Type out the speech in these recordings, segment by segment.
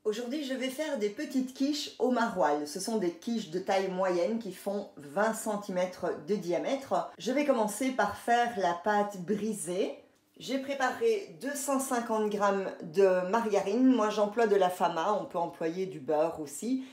Aujourd'hui, je vais faire des petites quiches au maroilles. Ce sont des quiches de taille moyenne qui font 20 cm de diamètre. Je vais commencer par faire la pâte brisée. J'ai préparé 250 g de margarine. Moi, j'emploie de la Fama. On peut employer du beurre aussi.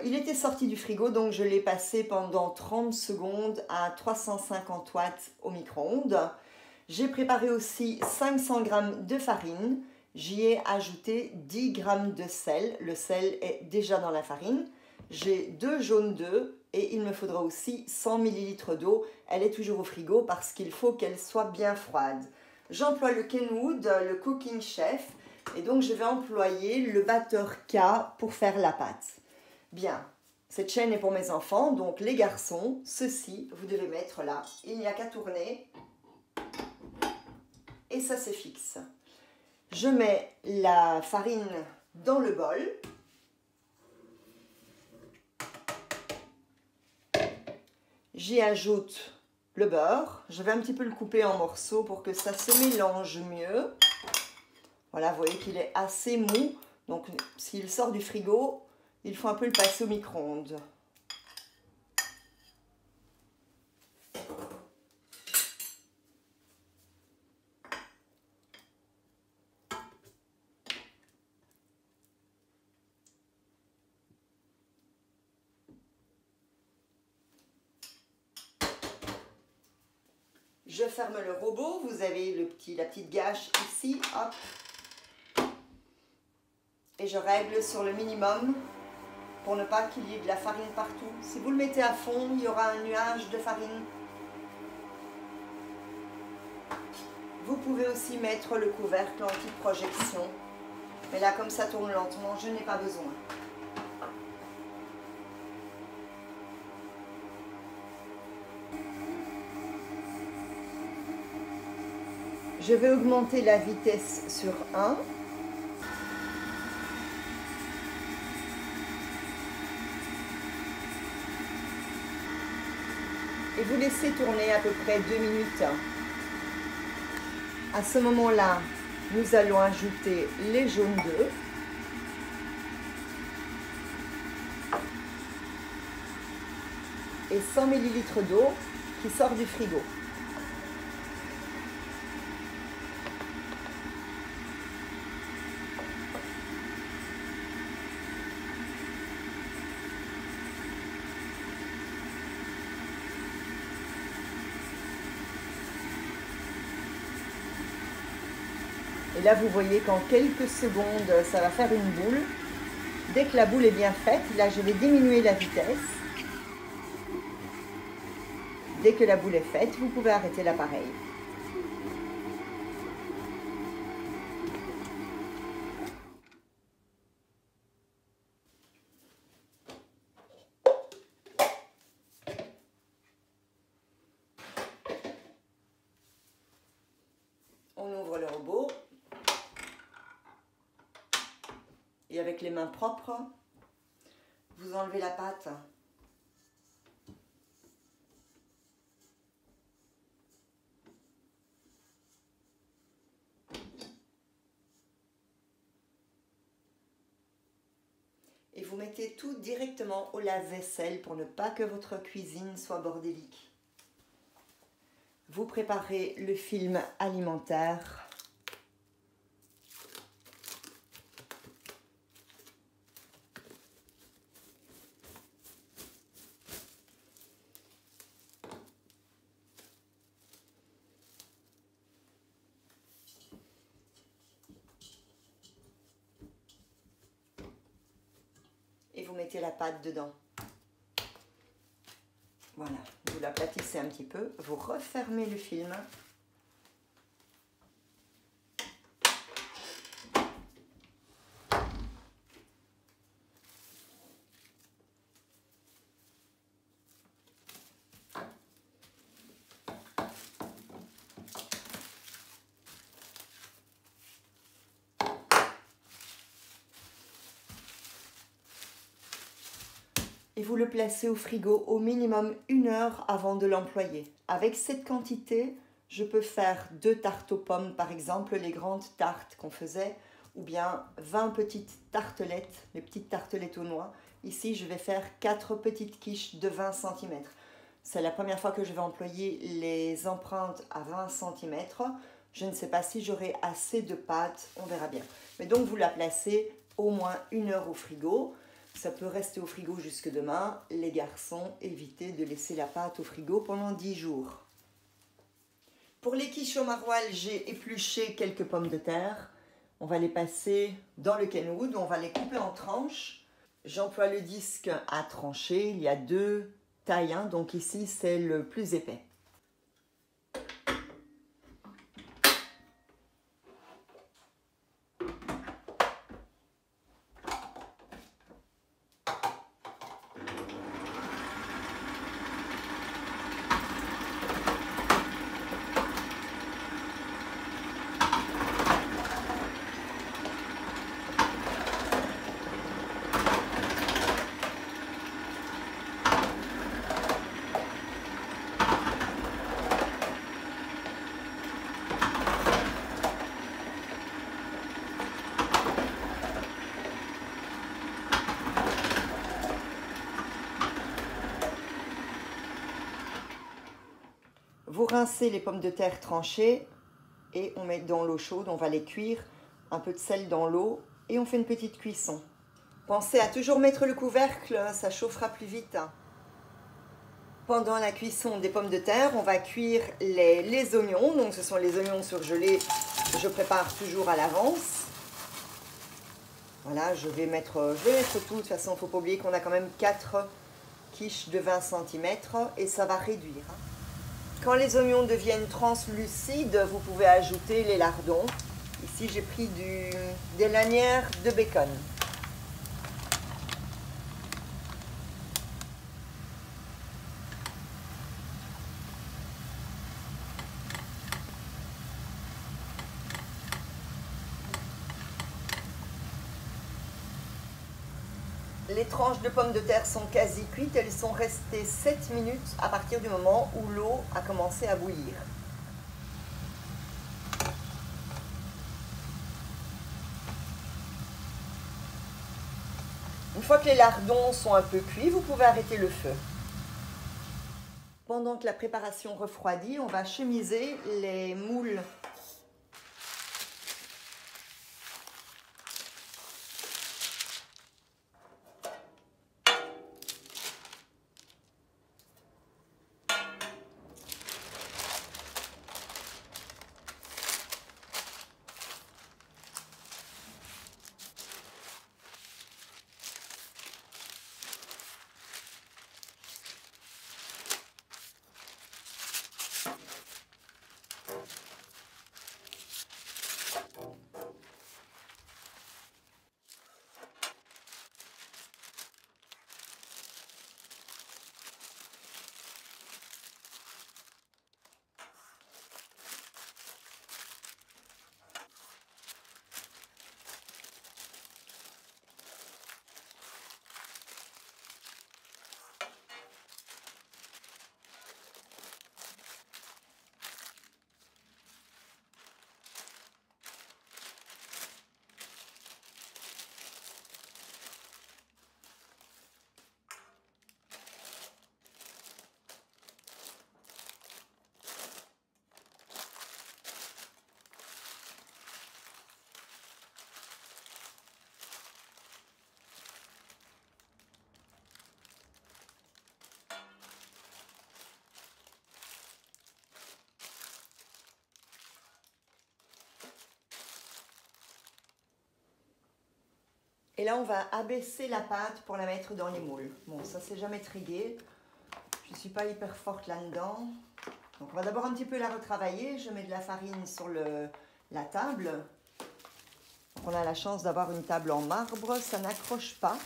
Il était sorti du frigo, donc je l'ai passé pendant 30 secondes à 350 watts au micro-ondes. J'ai préparé aussi 500 g de farine. J'y ai ajouté 10 g de sel. Le sel est déjà dans la farine. J'ai 2 jaunes d'œufs et il me faudra aussi 100 ml d'eau. Elle est toujours au frigo parce qu'il faut qu'elle soit bien froide. J'emploie le Kenwood, le Cooking Chef, et donc je vais employer le batteur K pour faire la pâte. Bien, cette chaîne est pour mes enfants, donc les garçons, ceci, vous devez mettre là. Il n'y a qu'à tourner et ça c'est fixe. Je mets la farine dans le bol. J'y ajoute le beurre. Je vais un petit peu le couper en morceaux pour que ça se mélange mieux. Voilà, vous voyez qu'il est assez mou. Donc, s'il sort du frigo, il faut un peu le passer au micro-ondes. Je ferme le robot, vous avez la petite gâche ici, hop. Et je règle sur le minimum pour ne pas qu'il y ait de la farine partout. Si vous le mettez à fond, il y aura un nuage de farine. Vous pouvez aussi mettre le couvercle anti-projection. Mais là, comme ça tourne lentement, je n'ai pas besoin. Je vais augmenter la vitesse sur 1. Et vous laissez tourner à peu près 2 minutes. À ce moment-là, nous allons ajouter les jaunes d'œufs. Et 100 ml d'eau qui sort du frigo. Et là, vous voyez qu'en quelques secondes, ça va faire une boule. Dès que la boule est bien faite, là, je vais diminuer la vitesse. Dès que la boule est faite, vous pouvez arrêter l'appareil. On ouvre le robot. Et avec les mains propres, vous enlevez la pâte. Et vous mettez tout directement au lave-vaisselle pour ne pas que votre cuisine soit bordélique. Vous préparez le film alimentaire. Et vous mettez la pâte dedans. Voilà, vous l'aplatissez un petit peu, vous refermez le film. Et vous le placez au frigo au minimum 1 heure avant de l'employer. Avec cette quantité, je peux faire 2 tartes aux pommes, par exemple, les grandes tartes qu'on faisait, ou bien 20 petites tartelettes, les petites tartelettes aux noix. Ici, je vais faire 4 petites quiches de 20 cm. C'est la première fois que je vais employer les empreintes à 20 cm. Je ne sais pas si j'aurai assez de pâte, on verra bien. Mais donc, vous la placez au moins 1 heure au frigo. Ça peut rester au frigo jusque demain. Les garçons, évitez de laisser la pâte au frigo pendant 10 jours. Pour les quiches au maroilles, j'ai épluché quelques pommes de terre. On va les passer dans le Kenwood, on va les couper en tranches. J'emploie le disque à trancher, il y a 2 tailles, hein, donc ici c'est le plus épais. Vous rincez les pommes de terre tranchées et on met dans l'eau chaude, on va les cuire, un peu de sel dans l'eau et on fait une petite cuisson. Pensez à toujours mettre le couvercle, ça chauffera plus vite. Pendant la cuisson des pommes de terre, on va cuire les oignons. Donc ce sont les oignons surgelés que je prépare toujours à l'avance. Voilà, je vais mettre tout. De toute façon, il ne faut pas oublier qu'on a quand même 4 quiches de 20 cm et ça va réduire. Quand les oignons deviennent translucides, vous pouvez ajouter les lardons. Ici, j'ai pris des lanières de bacon. Les tranches de pommes de terre sont quasi cuites, elles sont restées 7 minutes à partir du moment où l'eau a commencé à bouillir. Une fois que les lardons sont un peu cuits, vous pouvez arrêter le feu. Pendant que la préparation refroidit, on va chemiser les moules. Et là, on va abaisser la pâte pour la mettre dans les moules. Bon, ça, c'est jamais très gai. Je ne suis pas hyper forte là-dedans. Donc, on va d'abord un petit peu la retravailler. Je mets de la farine sur la table. Donc, on a la chance d'avoir une table en marbre. Ça n'accroche pas.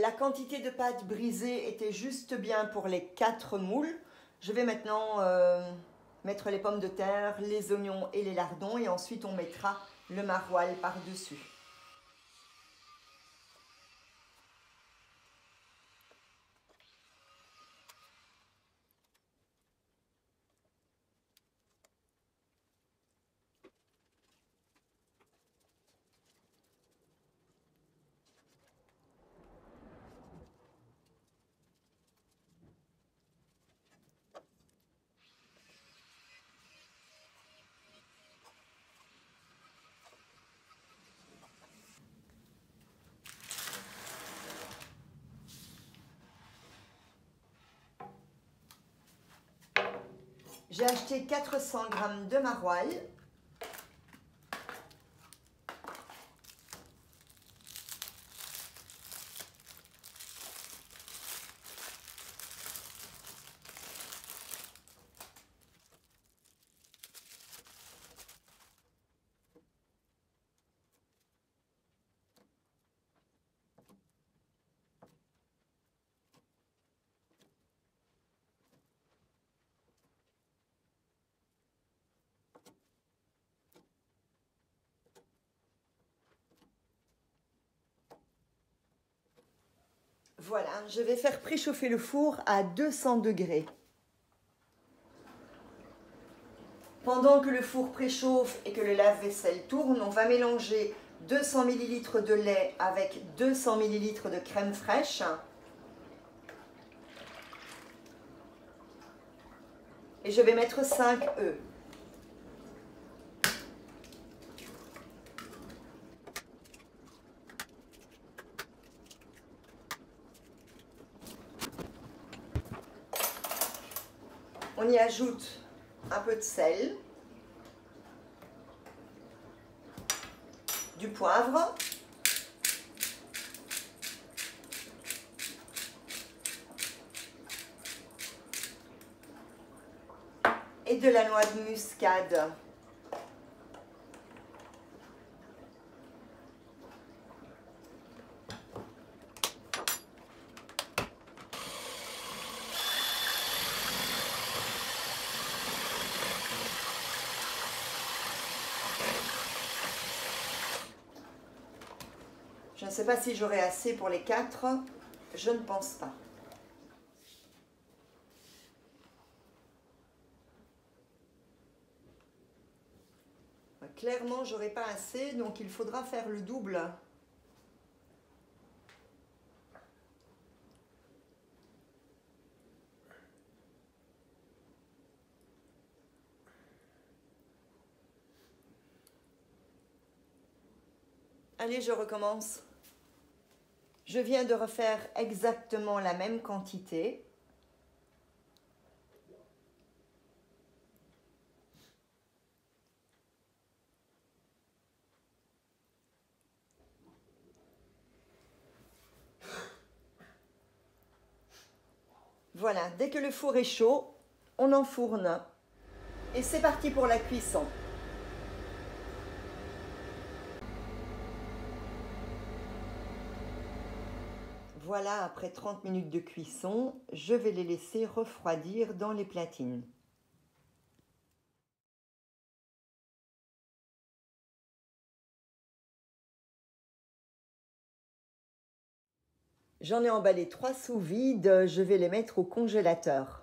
La quantité de pâte brisée était juste bien pour les 4 moules. Je vais maintenant mettre les pommes de terre, les oignons et les lardons et ensuite on mettra le maroilles par-dessus. J'ai acheté 400 g de maroilles. Voilà, je vais faire préchauffer le four à 200 degrés. Pendant que le four préchauffe et que le lave-vaisselle tourne, on va mélanger 200 ml de lait avec 200 ml de crème fraîche. Et je vais mettre 5 œufs. On y ajoute un peu de sel, du poivre, et de la noix de muscade. Je ne sais pas si j'aurai assez pour les 4, je ne pense pas. Clairement, j'aurai pas assez, donc il faudra faire le double. Allez, je recommence. Je viens de refaire exactement la même quantité. Voilà, dès que le four est chaud, on enfourne. Et c'est parti pour la cuisson. Voilà, après 30 minutes de cuisson, je vais les laisser refroidir dans les platines. J'en ai emballé 3 sous vide, je vais les mettre au congélateur.